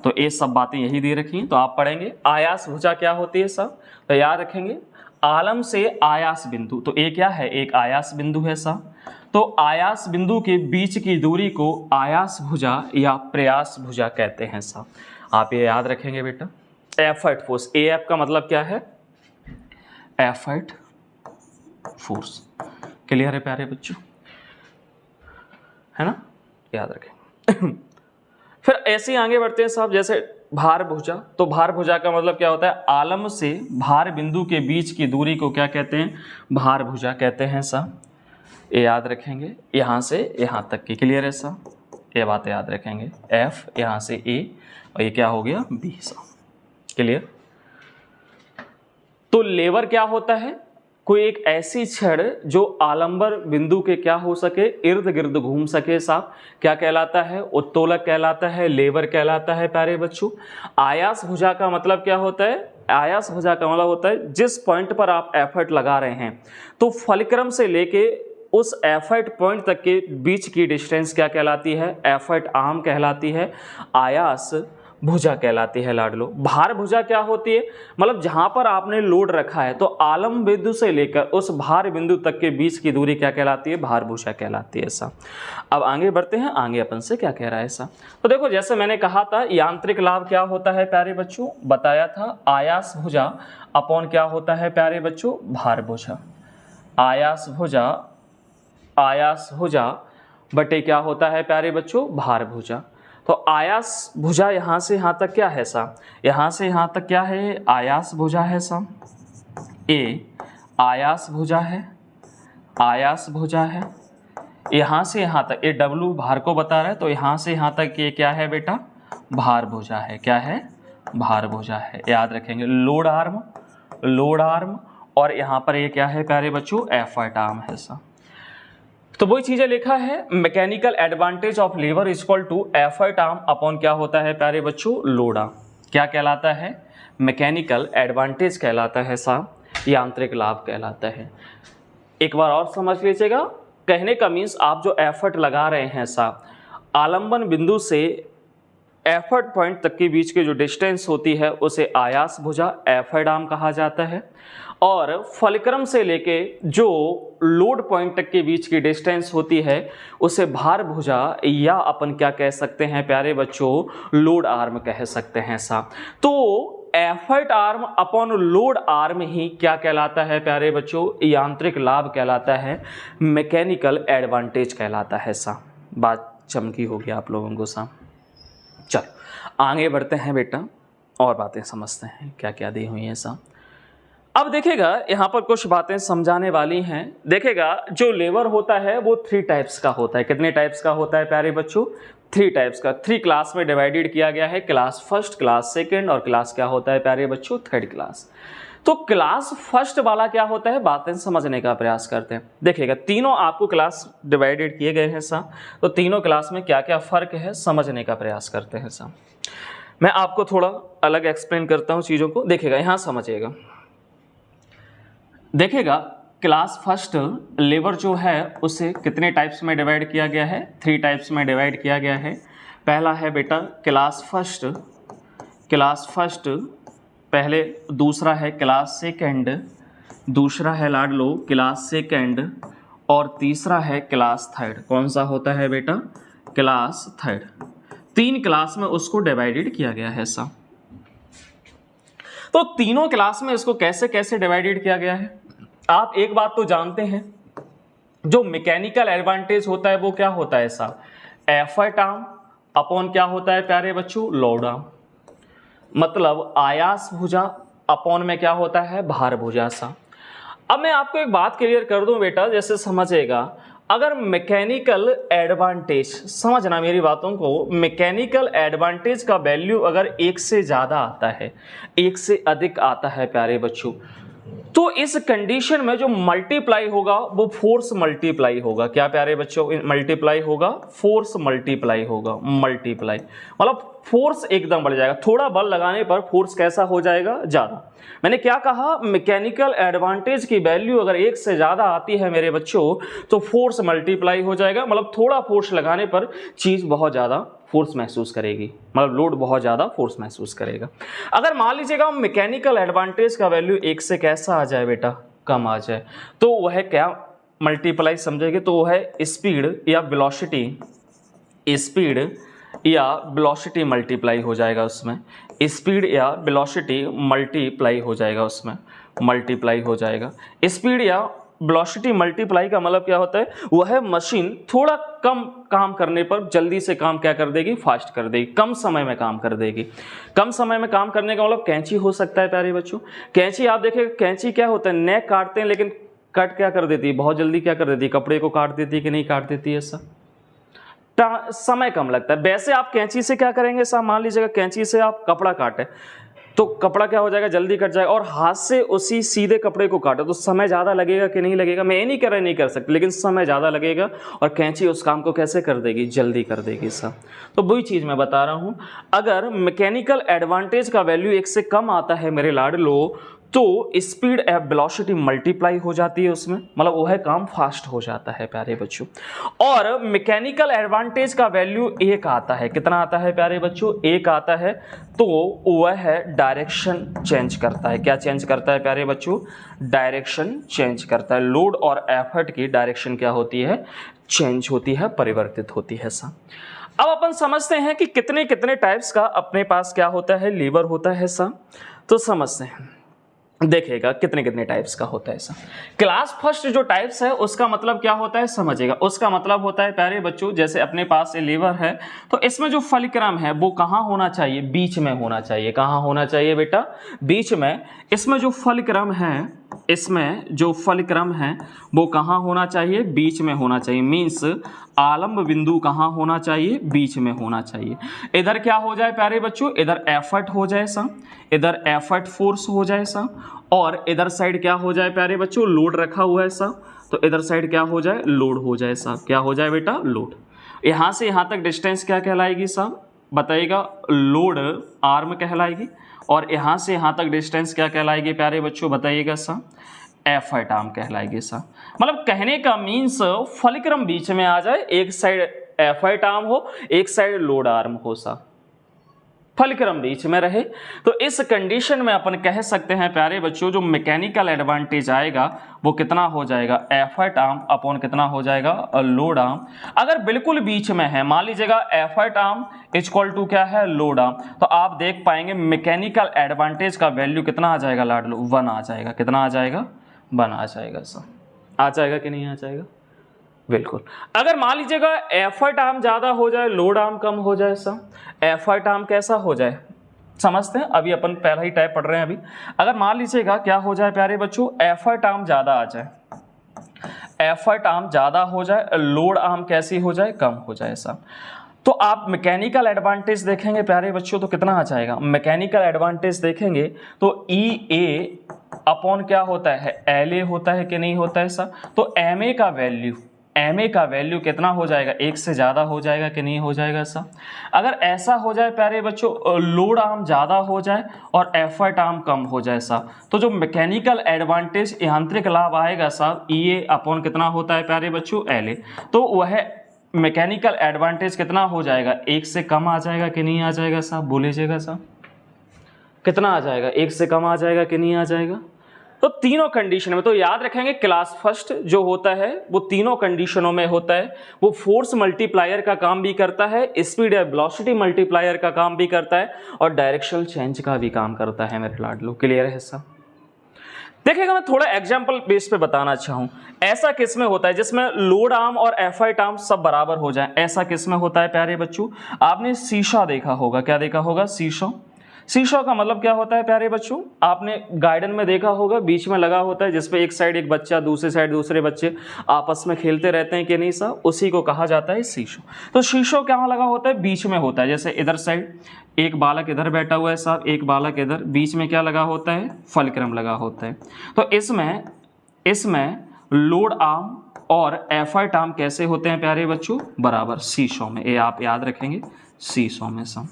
तो ये सब बातें यही दे रखी हैं, तो आप पढ़ेंगे आयास भुजा क्या होती है सब, तो याद रखेंगे आलम से आयास बिंदु, तो ये क्या है, एक आयास बिंदु है सब। तो आयास बिंदु के बीच की दूरी को आयास भुजा या प्रयास भुजा कहते हैं सब। आप ये याद रखेंगे बेटा। एफर्ट फोर्स, एएफ का मतलब क्या है, एफर्ट फोर्स। क्लियर है प्यारे बच्चों, है ना, याद रखें। फिर ऐसे ही आगे बढ़ते हैं साहब, जैसे भार भुजा। तो भार भुजा का मतलब क्या होता है, आलम से भार बिंदु के बीच की दूरी को क्या कहते हैं, भार भुजा कहते हैं साहब। ये याद रखेंगे, यहाँ से यहाँ तक की। क्लियर है साहब, ये बात याद रखेंगे। एफ यहाँ से ए और ये क्या हो गया, बी साहब। क्लियर। तो लेवर क्या होता है, कोई एक ऐसी छड़ जो आलंबर बिंदु के क्या हो सके, इर्द गिर्द घूम सके साहब। क्या कहलाता है, उत्तोलक कहलाता है, लेवर कहलाता है प्यारे बच्चों। आयास भुजा का मतलब क्या होता है, आयास भुजा का मतलब होता है जिस पॉइंट पर आप एफर्ट लगा रहे हैं, तो फलक्रम से लेके उस एफर्ट पॉइंट तक के बीच की डिस्टेंस क्या कहलाती है, एफर्ट आर्म कहलाती है, आयास भुजा कहलाती है लाडलो। भार भुजा क्या होती है, मतलब जहां पर आपने लोड रखा है, तो आलम बिंदु से लेकर उस भार बिंदु तक के बीच की दूरी क्या कहलाती है, भार भुजा कहलाती है ऐसा। अब आगे बढ़ते हैं, आगे अपन से क्या कह रहा है ऐसा। तो देखो जैसे मैंने कहा था यांत्रिक लाभ क्या होता है प्यारे बच्चों, बताया था आयास भुजा अपॉन क्या होता है प्यारे बच्चों, भार भुजा। आयास भुजा, आयास भुजा बटे क्या होता है प्यारे बच्चों, भार भुजा। तो आयास भुजा यहाँ से यहाँ तक क्या है सा, यहाँ से यहाँ तक क्या है, आयास भुजा है सा। ए आयास भुजा है, आयास भुजा है। यहाँ से यहाँ तक, ये डब्लू भार को बता रहा है, तो यहाँ से यहाँ तक ये क्या है बेटा, भार भुजा है। क्या है, भार भुजा है। याद रखेंगे लोड आर्म, लोड आर्म, और यहाँ पर ये क्या है प्यारे बच्चों, एफर्ट आर्म है सा। तो वही चीजें लिखा है, mechanical advantage of lever is equal to effort arm upon क्या होता है प्यारे बच्चों, लोड आर्म। क्या कहलाता है, मैकेनिकल एडवांटेज कहलाता है साहब, यांत्रिक लाभ कहलाता है। एक बार और समझ लीजिएगा, कहने का मीन्स आप जो एफर्ट लगा रहे हैं साहब, आलंबन बिंदु से एफर्ट पॉइंट तक के बीच की जो डिस्टेंस होती है उसे आयास भुजा, एफर्ट आर्म कहा जाता है। और फलक्रम से लेके जो लोड पॉइंट तक के बीच की डिस्टेंस होती है उसे भार भुजा या अपन क्या कह सकते हैं प्यारे बच्चों, लोड आर्म कह सकते हैं साहब। तो effort arm upon load arm ही क्या कहलाता है प्यारे बच्चों, यांत्रिक लाभ कहलाता है, मैकेनिकल एडवांटेज कहलाता है साहब। बात चमकी होगी आप लोगों को साहब। चलो आगे बढ़ते हैं बेटा, और बातें समझते हैं क्या क्या दी हुई हैं साहब। अब देखिएगा यहाँ पर कुछ बातें समझाने वाली हैं। देखिएगा जो लेवर होता है वो 3 टाइप्स का होता है। कितने टाइप्स का होता है प्यारे बच्चों, 3 टाइप्स का। 3 क्लास में डिवाइडेड किया गया है, क्लास फर्स्ट, क्लास सेकंड और क्लास क्या होता है प्यारे बच्चों, थर्ड क्लास। तो क्लास फर्स्ट वाला क्या होता है, बातें समझने का प्रयास करते हैं। देखिएगा तीनों आपको क्लास डिवाइडेड किए गए हैं साहब, तो तीनों क्लास में क्या क्या फर्क है समझने का प्रयास करते हैं साहब। मैं आपको थोड़ा अलग एक्सप्लेन करता हूँ चीज़ों को। देखिएगा यहाँ समझिएगा, देखिएगा क्लास फर्स्ट लेवर जो है उसे कितने टाइप्स में डिवाइड किया गया है, 3 टाइप्स में डिवाइड किया गया है। पहला है बेटा क्लास फर्स्ट, क्लास फर्स्ट पहले, दूसरा है क्लास सेकंड, दूसरा है लाडलो क्लास सेकंड, और तीसरा है क्लास थर्ड। कौन सा होता है बेटा? Class third. 3 क्लास में उसको डिवाइडेड किया गया है ऐसा। तो तीनों क्लास में इसको कैसे कैसे डिवाइडेड किया गया है? आप एक बात तो जानते हैं, जो मैकेनिकल एडवांटेज होता है वो क्या होता है ऐसा? एफर्ट आर्म अपॉन क्या होता है प्यारे बच्चों? Load arm. मतलब आयास भुजा अपॉन में क्या होता है? भार भुजा सा। अब मैं आपको एक बात क्लियर कर दूं बेटा, जैसे समझेगा, अगर मैकेनिकल एडवांटेज, समझना मेरी बातों को, मैकेनिकल एडवांटेज का वैल्यू अगर 1 से ज़्यादा आता है, 1 से अधिक आता है प्यारे बच्चों, तो इस कंडीशन में जो मल्टीप्लाई होगा वो फोर्स मल्टीप्लाई होगा। क्या प्यारे बच्चों? मल्टीप्लाई होगा, फोर्स मल्टीप्लाई होगा। मल्टीप्लाई मतलब फोर्स एकदम बढ़ जाएगा। थोड़ा बल लगाने पर फोर्स कैसा हो जाएगा? ज़्यादा। मैंने क्या कहा? मैकेनिकल एडवांटेज की वैल्यू अगर 1 से ज़्यादा आती है मेरे बच्चों तो फोर्स मल्टीप्लाई हो जाएगा। मतलब थोड़ा फोर्स लगाने पर चीज़ बहुत ज़्यादा फोर्स महसूस करेगी, मतलब लोड बहुत ज़्यादा फोर्स महसूस करेगा। अगर मान लीजिएगा मैकेनिकल एडवांटेज का वैल्यू 1 से कैसा आ जाए बेटा? कम आ जाए, तो वह क्या मल्टीप्लाई समझेंगे? तो वह स्पीड या वेलोसिटी, स्पीड या वेलोसिटी मल्टीप्लाई हो जाएगा उसमें। स्पीड या वेलोसिटी मल्टीप्लाई हो जाएगा उसमें, मल्टीप्लाई हो जाएगा। स्पीड या वेलोसिटी मल्टीप्लाई का मतलब क्या होता है? वह मशीन थोड़ा कम काम करने पर जल्दी से काम क्या कर देगी? फास्ट कर देगी, कम समय में काम कर देगी। कम समय में काम करने का मतलब कैंची हो सकता है प्यारे बच्चों। कैंची आप देखें, कैंची क्या होता है? नेक काटते हैं लेकिन कट क्या कर देती है? बहुत जल्दी क्या कर देती है? कपड़े को काट देती है कि नहीं काट देती है? ऐसा समय कम लगता है। वैसे आप कैंची से क्या करेंगे साहब? मान लीजिएगा कैंची से आप कपड़ा काटे तो कपड़ा क्या हो जाएगा? जल्दी कट जाएगा। और हाथ से उसी सीधे कपड़े को काटो तो समय ज़्यादा लगेगा कि नहीं लगेगा? मैं ये नहीं कह रहा नहीं कर सकते, लेकिन समय ज़्यादा लगेगा और कैंची उस काम को कैसे कर देगी? जल्दी कर देगी साहब। तो वही चीज़ मैं बता रहा हूँ, अगर मैकेनिकल एडवांटेज का वैल्यू 1 से कम आता है मेरे लाडलो, तो स्पीड या वेलोसिटी मल्टीप्लाई हो जाती है उसमें, मतलब वह काम फास्ट हो जाता है प्यारे बच्चों। और मैकेनिकल एडवांटेज का वैल्यू 1 आता है। कितना आता है प्यारे बच्चों? 1 आता है, तो वह डायरेक्शन चेंज करता है। क्या चेंज करता है प्यारे बच्चों? डायरेक्शन चेंज करता है। लोड और एफर्ट की डायरेक्शन क्या होती है? चेंज होती है, परिवर्तित होती है सा। अब अपन समझते हैं कि कितने कितने टाइप्स का अपने पास क्या होता है? लीवर होता है सा। तो समझते हैं, देखेगा कितने कितने टाइप्स का होता है ऐसा। क्लास फर्स्ट जो टाइप्स है उसका मतलब क्या होता है? समझेगा। उसका मतलब होता है प्यारे बच्चों, जैसे अपने पास ये लीवर है तो इसमें जो फलिक्रम है वो कहाँ होना चाहिए? बीच में होना चाहिए। कहाँ होना चाहिए बेटा? बीच में। इसमें जो फलिक्रम है, इसमें जो फलिक्रम है वो कहाँ होना चाहिए? बीच में होना चाहिए। मीन्स आलंब बिंदु कहाँ होना चाहिए? बीच में होना चाहिए। इधर क्या हो जाए प्यारे बच्चों? इधर एफर्ट हो जाए सा, इधर एफर्ट फोर्स हो जाए सा, और इधर साइड क्या हो जाए प्यारे बच्चों? लोड रखा हुआ है सा, तो इधर साइड क्या हो जाए? लोड हो जाए सा। क्या हो जाए बेटा? लोड। यहाँ से यहाँ तक डिस्टेंस क्या कहलाएगी साहब? बताइएगा। लोड आर्म कहलाएगी। और यहाँ से यहाँ तक डिस्टेंस क्या कहलाएगी प्यारे बच्चों? बताइएगा सा। एफर्ट आर्म कहलाएगी सा। मतलब कहने का मीन्स फलिक्रम बीच में आ जाए, एक साइड एफर्ट आर्म हो, एक साइड लोड आर्म हो सा, फलिक्रम बीच में रहे। तो इस कंडीशन में अपन कह सकते हैं प्यारे बच्चों, जो मैकेनिकल एडवांटेज आएगा वो कितना हो जाएगा? एफर्ट आर्म अपॉन कितना हो जाएगा? Load arm. अगर बिल्कुल बीच में है, मान लीजिएगा एफर्ट आर्म इक्वल टू क्या है? लोड आर्म, तो आप देख पाएंगे मैकेनिकल एडवांटेज का वैल्यू कितना आ जाएगा लाडलो? 1 आ जाएगा। कितना आ जाएगा? 1 आ जाएगा सर। आ जाएगा कि नहीं आ जाएगा? बिल्कुल। अगर मान लीजिएगा एफर्ट आर्म ज्यादा हो जाए, लोड आर्म कम हो जाए सर। एफर्ट आर्म कैसा हो जाए? समझते हैं, अभी अपन पहला ही टाइप पढ़ रहे हैं अभी। अगर मान लीजिएगा क्या हो जाए प्यारे बच्चों? एफर्ट आर्म ज्यादा आ जाए, एफर्ट आर्म ज्यादा हो जाए, लोड आर्म कैसी हो जाए? कम हो जाए सर। तो आप मैकेनिकल एडवांटेज देखेंगे प्यारे बच्चों तो कितना आ जाएगा? मैकेनिकल एडवांटेज देखेंगे तो ई ए अपॉन क्या होता है? एल ए होता है कि नहीं होता है सर? तो एम ए का वैल्यू, एम ए का वैल्यू कितना हो जाएगा? 1 से ज़्यादा हो जाएगा कि नहीं हो जाएगा सर? अगर ऐसा हो जाए प्यारे बच्चों, लोड आर्म ज़्यादा हो जाए और एफर्ट आर्म कम हो जाए सर, तो जो मैकेनिकल एडवांटेज यांत्रिक लाभ आएगा सर, ई ए अपॉन कितना होता है प्यारे बच्चों? L A. तो वह मैकेनिकल एडवांटेज कितना हो जाएगा? 1 से कम आ जाएगा कि नहीं आ जाएगा साहब? बोलिएगा साहब। कितना आ जाएगा? 1 से कम आ जाएगा कि नहीं आ जाएगा? तो तीनों कंडीशन में तो याद रखेंगे क्लास फर्स्ट जो होता है वो तीनों कंडीशनों में होता है। वो फोर्स मल्टीप्लायर का काम भी करता है, स्पीड या वेलोसिटी मल्टीप्लायर का काम भी करता है और डायरेक्शनल चेंज का भी काम करता है मेरे लाडलो। क्लियर है सब? देखिएगा मैं थोड़ा एग्जाम्पल बेस पे बताना चाहूँ। ऐसा किस में होता है जिसमें लोड आर्म और एफआई आर्म सब बराबर हो जाए? ऐसा किस में होता है प्यारे बच्चों? आपने शीशा देखा होगा। क्या देखा होगा? शीशा। शीशा का मतलब क्या होता है प्यारे बच्चों? आपने गार्डन में देखा होगा, बीच में लगा होता है जिसपे एक साइड एक बच्चा, दूसरी साइड दूसरे बच्चे आपस में खेलते रहते हैं कि नहीं साहब, उसी को कहा जाता है शीशो। तो शीशो कहाँ लगा होता है? बीच में होता है। जैसे इधर साइड एक बालक इधर बैठा हुआ है साहब, एक बालक इधर, बीच में क्या लगा होता है? फलक्रम लगा होता है। तो इसमें लोड आर्म और एफआई आर्म कैसे होते हैं प्यारे बच्चों? बराबर शीशों में। ये आप याद रखेंगे, शीशों में सब।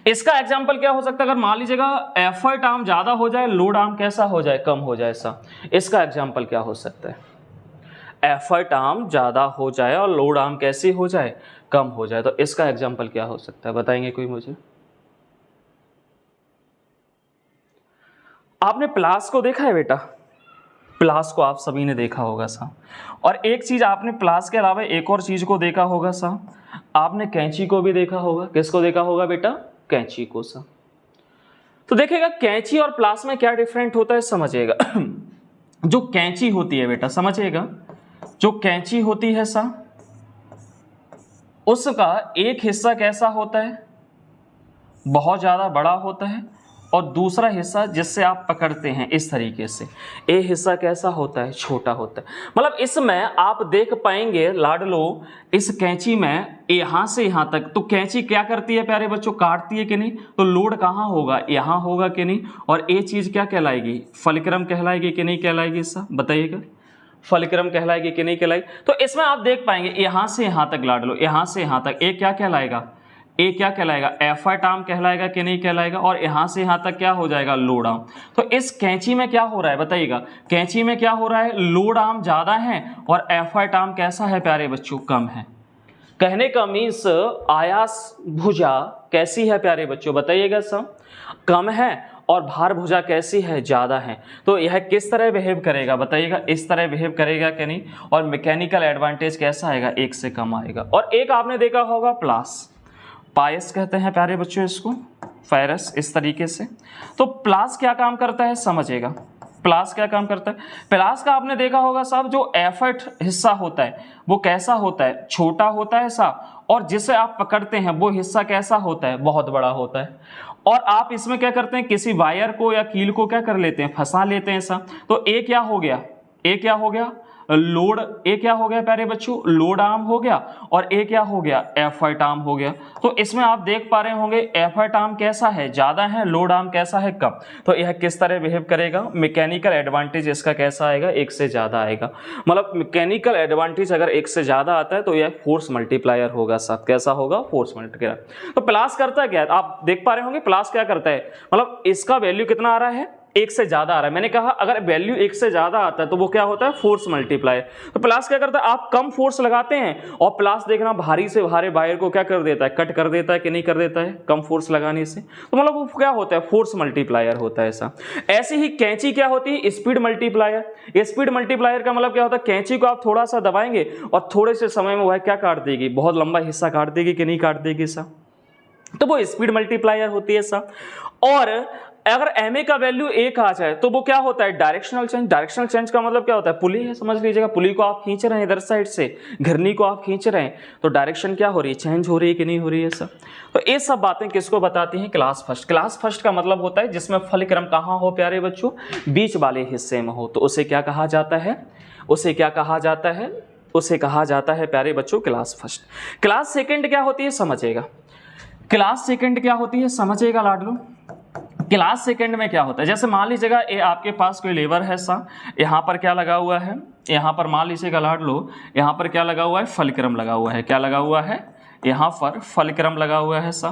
इसका एग्जाम्पल क्या हो सकता है? अगर मान लीजिएगा एफआई आर्म ज्यादा हो जाए, लोड आर्म कैसा हो जाए? कम हो जाए सा। इसका एग्जाम्पल क्या हो सकता है? एफआई आर्म ज्यादा हो जाए और लोड आर्म कैसी हो जाए? कम हो जाए। तो इसका एग्जाम्पल क्या हो सकता है? बताएंगे कोई मुझे? आपने प्लास को देखा है बेटा? प्लास को आप सभी ने देखा होगा सा। और एक चीज आपने प्लास के अलावा एक और चीज को देखा होगा सा, आपने कैंची को भी देखा होगा। किसको देखा होगा बेटा? कैंची को सा। तो देखिएगा कैंची और प्लास में क्या डिफरेंट होता है समझिएगा। जो कैंची होती है बेटा, समझिएगा, जो कैंची होती है सा, उसका एक हिस्सा कैसा होता है? बहुत ज्यादा बड़ा होता है। और दूसरा हिस्सा जिससे आप पकड़ते हैं इस तरीके से, ये हिस्सा कैसा होता है? छोटा होता है। मतलब इसमें आप देख पाएंगे लाडलो, इस कैंची में यहां से यहां तक, तो कैंची क्या करती है प्यारे बच्चों? काटती है कि नहीं? तो लोड कहां होगा? यहां होगा कि नहीं? और ये चीज क्या कहलाएगी? फलक्रम कहलाएगी कि नहीं कहलाएगी? इसका बताइएगा, फलक्रम कहलाएगी कि नहीं कहलाएगी? तो इसमें आप देख पाएंगे यहां से यहां तक लाडलो, यहां से यहां तक, ये क्या कहलाएगा? ए क्या कहलाएगा? एफआई आर्म कहलाएगा कि नहीं कहलाएगा? और यहां से यहां तक क्या हो जाएगा? Load arm. तो इस कैंची में क्या हो रहा है बताइएगा? कैंची में क्या हो रहा है? लोड आर्म ज्यादा है और एफआई आर्म कैसा है प्यारे बच्चों? कम है। कहने का मीन्स आयास भुजा कैसी है प्यारे बच्चों? बताइएगा सब। कम है। और भार भुजा कैसी है? ज्यादा है। तो यह किस तरह बिहेव करेगा बताइएगा? इस तरह बिहेव करेगा कि नहीं? और मैकेनिकल एडवांटेज कैसा आएगा? एक से कम आएगा। और एक आपने देखा होगा प्लास, पायस कहते हैं प्यारे बच्चों इसको, फेरस, इस तरीके से। तो प्लास क्या काम करता है समझिएगा। प्लास क्या काम करता है? प्लास का आपने देखा होगा साहब, जो एफर्ट हिस्सा होता है वो कैसा होता है? छोटा होता है साहब। और जिसे आप पकड़ते हैं वो हिस्सा कैसा होता है? बहुत बड़ा होता है। और आप इसमें क्या करते हैं? किसी वायर को या कील को क्या कर लेते हैं? फंसा लेते हैं साहब। तो ए क्या हो गया? ए क्या हो गया? लोड। ए क्या हो गया प्यारे बच्चों? लोड आर्म हो गया। और ए क्या हो गया? एफआई आर्म हो गया। तो इसमें आप देख पा रहे होंगे एफआई आर्म कैसा है? ज्यादा है। लोड आर्म कैसा है? कम। तो यह किस तरह बिहेव करेगा? मैकेनिकल एडवांटेज इसका कैसा आएगा? एक से ज्यादा आएगा। मतलब मैकेनिकल एडवांटेज अगर एक से ज्यादा आता है तो यह फोर्स मल्टीप्लायर होगा साहब। कैसा होगा? Force multiplier. तो प्लास करता है क्या? आप देख पा रहे होंगे प्लास क्या करता है। मतलब इसका वैल्यू कितना आ रहा है? एक से ज्यादा आ रहा है। मैंने कहा अगर वैल्यू एक से ज्यादा आता है तो वो क्या होता है? Force multiplier. तो प्लास क्या करता है? आप कम फोर्स लगाते हैं और प्लास देखना भारी से भारी वायर को क्या कर देता है? कट कर देता है कि नहीं कर देता है? कम फोर्स लगाने से। तो मतलब वो क्या होता है? फोर्स मल्टीप्लायर होता है ऐसा। ऐसी ही कैंची क्या होती है? Speed multiplier. स्पीड मल्टीप्लायर का मतलब क्या होता है? कैंची को आप थोड़ा सा दबाएंगे और थोड़े से समय में वह क्या काट देगी? बहुत लंबा हिस्सा काट देगी कि नहीं काट देगी सा। तो वो स्पीड मल्टीप्लायर होती है सा। और अगर एमए का वैल्यू 1 आ जाए तो वो क्या होता है? Directional change. डायरेक्शनल चेंज का मतलब क्या होता है? पुली है, समझ लीजिएगा। पुली को आप खींच रहे हैं इधर साइड से, घिरनी को आप खींच रहे हैं, तो डायरेक्शन क्या हो रही है? चेंज हो रही है कि नहीं हो रही है सब। तो ये सब बातें किसको बताती हैं? Class first. क्लास फर्स्ट का मतलब होता है जिसमें फलक्रम कहाँ हो प्यारे बच्चों? बीच वाले हिस्से में हो। तो उसे क्या कहा जाता है? उसे क्या कहा जाता है? उसे कहा जाता है प्यारे बच्चों क्लास फर्स्ट। क्लास सेकेंड क्या होती है समझिएगा। क्लास सेकेंड क्या होती है समझिएगा लाडलो। क्लास सेकंड में क्या होता है? जैसे मान लीजिएगा ये आपके पास कोई लेवर है सा, यहाँ पर क्या लगा हुआ है? यहाँ पर मान लीजिएगा लाडलो, यहाँ पर क्या लगा हुआ है? फलक्रम लगा हुआ है। क्या लगा हुआ है? यहाँ पर फलक्रम लगा हुआ है सा।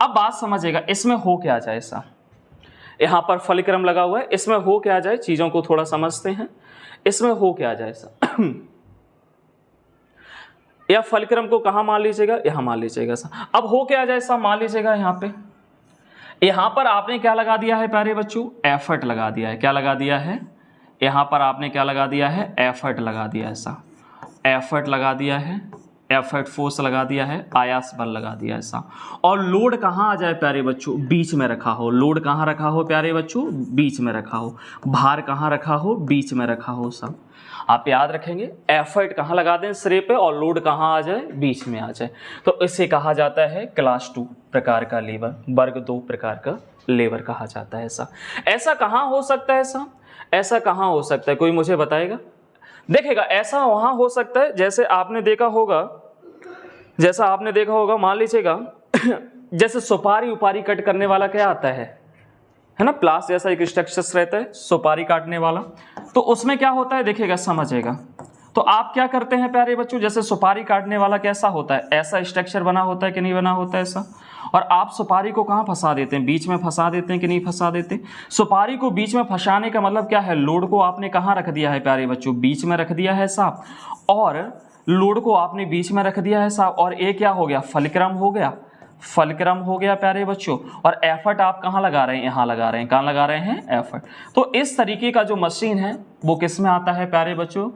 अब बात समझिएगा, इसमें हो क्या जाए सा? यहाँ पर फलक्रम लगा हुआ है, इसमें हो क्या जाए? चीजों को थोड़ा समझते हैं। इसमें हो क्या जाए सा? या फलक्रम को कहाँ मान लीजिएगा? यहाँ मान लीजिएगा सा। अब हो क्या जाए सा? मान लीजिएगा यहाँ पे, यहां पर आपने क्या लगा दिया है प्यारे बच्चों, एफर्ट लगा दिया है। क्या लगा दिया है, यहां पर आपने क्या लगा दिया है, एफर्ट लगा दिया, ऐसा एफर्ट लगा दिया है, एफर्ट फोर्स लगा दिया है, आयास बल लगा दिया ऐसा। और लोड कहाँ आ जाए प्यारे बच्चों, बीच में रखा हो। लोड कहाँ रखा हो प्यारे बच्चों, बीच में रखा हो। भार कहाँ रखा हो, बीच में रखा हो। सब आप याद रखेंगे, एफर्ट कहाँ लगा दें, सिरे पे, और लोड कहाँ आ जाए, बीच में आ जाए। तो इसे कहा जाता है क्लास 2 प्रकार का लीवर, वर्ग 2 प्रकार का लीवर कहा जाता है ऐसा। ऐसा कहाँ हो सकता है, ऐसा कहाँ हो सकता है, कोई मुझे बताएगा। देखिएगा, ऐसा वहां हो सकता है जैसे आपने देखा होगा, मान लीजिएगा जैसे सुपारी उपारी कट करने वाला क्या आता है ना, प्लास जैसा एक स्ट्रक्चर रहता है सुपारी काटने वाला। तो उसमें क्या होता है, देखिएगा समझिएगा। तो आप क्या करते हैं प्यारे बच्चों, जैसे सुपारी काटने वाला कैसा होता है, ऐसा स्ट्रक्चर बना होता है कि नहीं बना होता है ऐसा। और आप सुपारी को कहाँ फंसा देते हैं, बीच में फंसा देते हैं कि नहीं फंसा देते। सुपारी को बीच में फंसाने का मतलब क्या है, लोड को आपने कहाँ रख दिया है प्यारे बच्चों, बीच में रख दिया है साहब। और लोड को आपने बीच में रख दिया है साहब, और ये क्या हो गया, फलक्रम हो गया, फलक्रम हो गया प्यारे बच्चों। और एफर्ट आप कहाँ लगा रहे हैं, यहाँ लगा रहे हैं, कहाँ लगा रहे हैं, एफर्ट। तो इस तरीके का जो मशीन है वो किस में आता है प्यारे बच्चों,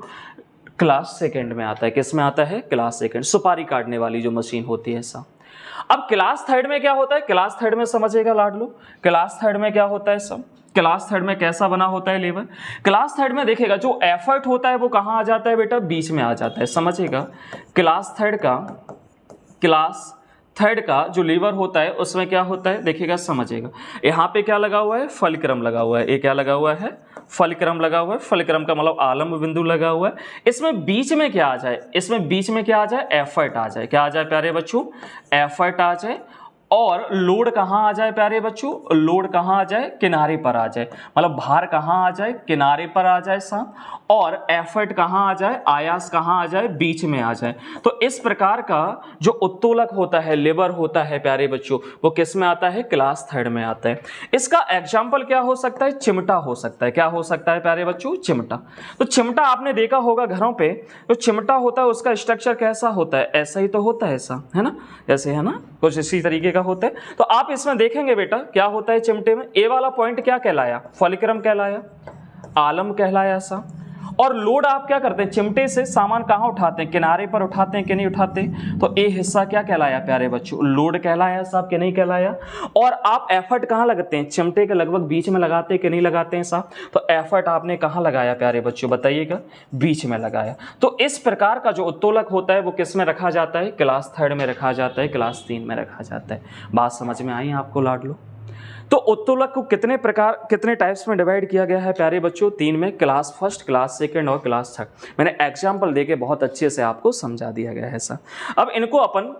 क्लास सेकंड में आता है। किस में आता है, क्लास सेकंड, सुपारी काटने वाली जो मशीन होती है ऐसा। अब क्लास थर्ड में क्या होता है, क्लास थर्ड में समझिएगा लाडलो, क्लास थर्ड में क्या होता है सब, क्लास थर्ड में कैसा बना होता है लीवर। क्लास थर्ड में देखिएगा जो एफर्ट होता है वो कहाँ आ जाता है बेटा, बीच में आ जाता है, समझिएगा। क्लास थर्ड का जो लीवर होता है उसमें क्या होता है, देखिएगा समझिएगा। यहाँ पे क्या लगा हुआ है, फलक्रम लगा हुआ है। ये क्या लगा हुआ है, फलक्रम लगा हुआ है। फलक्रम का मतलब आलम्ब बिंदु लगा हुआ है। इसमें बीच में क्या आ जाए, इसमें बीच में क्या आ जाए, एफर्ट आ जाए। क्या आ जाए प्यारे बच्चों, एफर्ट आ जाए। और लोड कहाँ आ जाए प्यारे बच्चों, लोड कहाँ आ जाए, किनारे पर आ जाए, मतलब भार कहाँ आ जाए, किनारे पर आ जाए साहब। और एफर्ट कहाँ आ जाए, आयास कहाँ आ जाए, बीच में आ जाए। तो इस प्रकार का जो उत्तोलक होता है, लीवर होता है प्यारे बच्चों, वो किस में आता है, क्लास थर्ड में आता है। इसका एग्जाम्पल क्या हो सकता है, चिमटा हो सकता है। क्या हो सकता है प्यारे बच्चों, चिमटा। तो चिमटा आपने देखा होगा घरों पे, जो चिमटा होता है उसका स्ट्रक्चर कैसा होता है, ऐसा ही तो होता है, ऐसा है ना, ऐसे है ना, कुछ इसी तरीके का होता है। तो आप इसमें देखेंगे बेटा क्या होता है चिमटे में, ए वाला पॉइंट क्या कहलाया, फलक्रम कहलाया, आलम कहलाया ऐसा। और लोड आप क्या करते हैं, चिमटे से सामान कहाँ उठाते हैं, किनारे पर उठाते हैं कि नहीं उठाते। तो ए हिस्सा क्या कहलाया प्यारे बच्चों, लोड कहलाया साहब कि नहीं कहलाया। और आप एफर्ट कहाँ लगाते हैं, चिमटे के लगभग बीच में लगाते हैं कि नहीं लगाते हैं साहब। तो एफर्ट आपने कहाँ लगाया प्यारे बच्चों, बताइएगा, बीच में लगाया। तो इस प्रकार का जो उत्तोलक होता है वो किस में रखा जाता है, क्लास थर्ड में रखा जाता है, क्लास 3 में रखा जाता है। बात समझ में आई आपको लाडलो। तो उत्तोलक को कितने प्रकार, कितने टाइप्स में डिवाइड किया गया है प्यारे बच्चों, 3 में, क्लास फर्स्ट, क्लास सेकंड और क्लास थर्ड। मैंने एग्जाम्पल देके बहुत अच्छे से आपको समझा दिया गया है सर। अब इनको अपन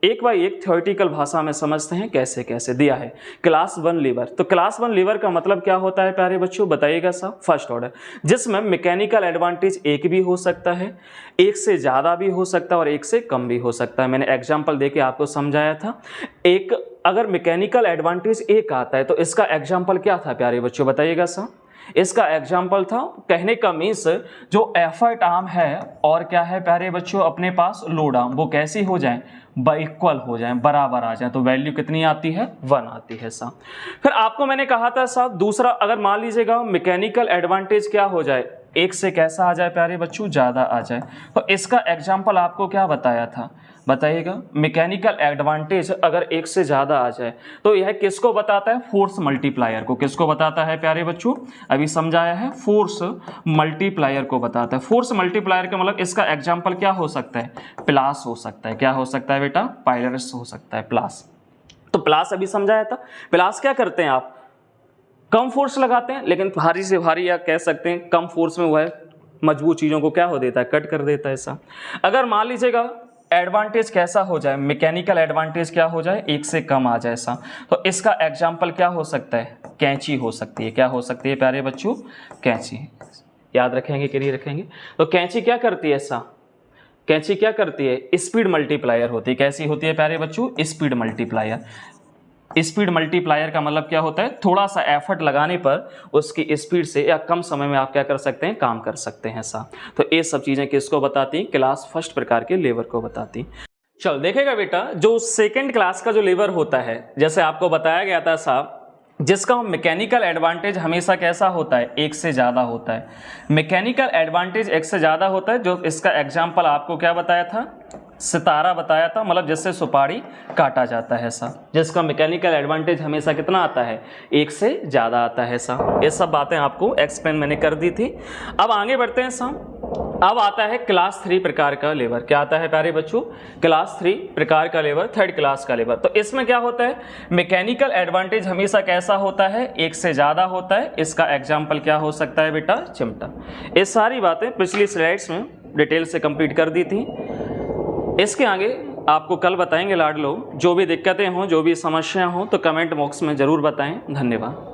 एक बाय एक थ्योरेटिकल भाषा में समझते हैं कैसे कैसे दिया है। क्लास 1 लीवर, तो क्लास 1 लीवर का मतलब क्या होता है प्यारे बच्चों, बताइएगा साहब। फर्स्ट ऑर्डर, जिसमें मैकेनिकल एडवांटेज एक भी हो सकता है, एक से ज़्यादा भी हो सकता है और एक से कम भी हो सकता है। मैंने एग्जाम्पल देके आपको समझाया था। एक अगर मैकेनिकल एडवांटेज एक आता है तो इसका एग्जाम्पल क्या था प्यारे बच्चों, बताइएगा साहब। इसका एग्जाम्पल था, कहने का मीन्स जो एफर्ट आर्म है और क्या है प्यारे बच्चों अपने पास लोड आर्म, वो कैसी हो जाए, इक्वल हो जाए, बराबर आ जाए। तो वैल्यू कितनी आती है, 1 आती है साहब। फिर आपको मैंने कहा था साहब दूसरा, अगर मान लीजिएगा मैकेनिकल एडवांटेज क्या हो जाए, एक से कैसा आ जाए प्यारे बच्चों, ज़्यादा आ जाए। तो इसका एग्जाम्पल आपको क्या बताया था, बताइएगा। मैकेनिकल एडवांटेज अगर एक से ज़्यादा आ जाए तो यह किसको बताता है, फोर्स मल्टीप्लायर को। किसको बताता है प्यारे बच्चों, अभी समझाया है, फोर्स मल्टीप्लायर को बताता है। फोर्स मल्टीप्लायर का मतलब इसका एग्जाम्पल क्या हो सकता है, प्लास हो सकता है। क्या हो सकता है बेटा, पायलस हो सकता है, प्लास। तो प्लास अभी समझाया था। प्लास क्या करते हैं आप, कम फोर्स लगाते हैं, लेकिन भारी से भारी या कह सकते हैं कम फोर्स में वह मजबूत चीज़ों को क्या हो देता है, कट कर देता है ऐसा। अगर मान लीजिएगा एडवांटेज कैसा हो जाए, मैकेनिकल एडवांटेज क्या हो जाए, एक से कम आ जाए ऐसा, तो इसका एग्जाम्पल क्या हो सकता है, कैंची हो सकती है। क्या हो सकती है प्यारे बच्चों, कैंची। याद रखेंगे कि नहीं रखेंगे। तो कैंची क्या करती है ऐसा, कैंची क्या करती है, स्पीड मल्टीप्लायर होती है। कैसी होती है प्यारे बच्चों, स्पीड मल्टीप्लायर। स्पीड मल्टीप्लायर का मतलब क्या होता है, थोड़ा सा एफर्ट लगाने पर उसकी स्पीड से या कम समय में आप क्या कर सकते हैं, काम कर सकते हैं साहब। तो ये सब चीज़ें किसको बताती हैं, क्लास फर्स्ट प्रकार के लीवर को बताती। चल देखेगा बेटा, जो सेकंड क्लास का जो लीवर होता है, जैसे आपको बताया गया था साहब, जिसका मैकेनिकल एडवांटेज हमेशा कैसा होता है, एक से ज़्यादा होता है। मैकेनिकल एडवांटेज एक से ज़्यादा होता है। जो इसका एग्जाम्पल आपको क्या बताया था, सितारा बताया था, मतलब जिससे सुपारी काटा जाता है साहब, जिसका मैकेनिकल एडवांटेज हमेशा कितना आता है, एक से ज़्यादा आता है साहब। ये सब बातें आपको एक्सप्लेन मैंने कर दी थी। अब आगे बढ़ते हैं साहब। अब आता है क्लास 3 प्रकार का लेवर। क्या आता है प्यारे बच्चों, क्लास 3 प्रकार का लेवर, थर्ड क्लास का लेवर। तो इसमें क्या होता है, मैकेनिकल एडवांटेज हमेशा कैसा होता है, एक से ज़्यादा होता है। इसका एग्जाम्पल क्या हो सकता है बेटा, चिमटा। ये सारी बातें पिछली स्लाइड्स में डिटेल से कंप्लीट कर दी थी। इसके आगे आपको कल बताएंगे लाडलो। जो भी दिक्कतें हों, जो भी समस्या हों, तो कमेंट बॉक्स में ज़रूर बताएं। धन्यवाद।